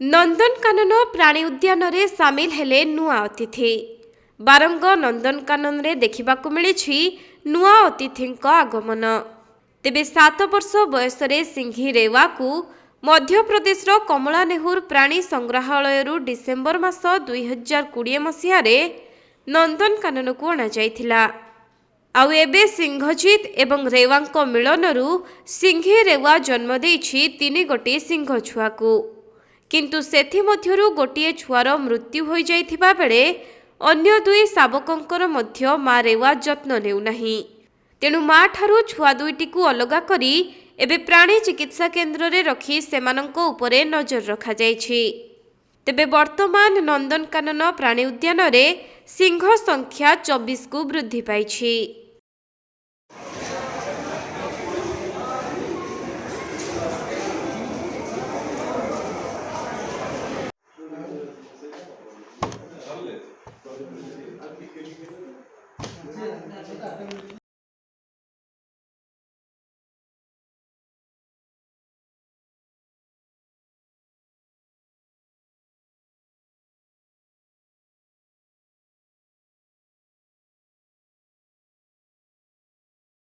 नंदनकानन प्राणी उद्यान रे सामिल हेले नुआ अतिथि। बारंग नंदनकानन रे देखिबाकु मिलिछि नुआ अतिथिंक आगमन। तेबे 7 वर्ष बयस रे सिंघी रेवा को मध्य प्रदेश रो कमला नेहुर प्राणी संग्रहालय रु डिसेंबर मास 2020 मसीहा रे नंदनकानन को अणा जायथिला। आउ एबे सिंहजीत एवं रेवांक मिलनरु सिंघी रेवा जन्म देइछि 3 गोटी सिंह छुआ को। किंतु सेथि मध्यरु गोटिए छुआर मृत्यु होई जाइथिबा बेले अन्य दुई शावकंकर मध्य मा रेवा जत्न नेउ नाही। तेणु मा ठारू छुआ दुईटी को अलगा करी एबे प्राणी चिकित्सा केन्द्र रे रखी सेमानंको उपरे नजर रखा जाइछि। तेबे वर्तमान नंदनकानन प्राणी उद्यान रे सिंह संख्या 24 को वृद्धि पाइछि।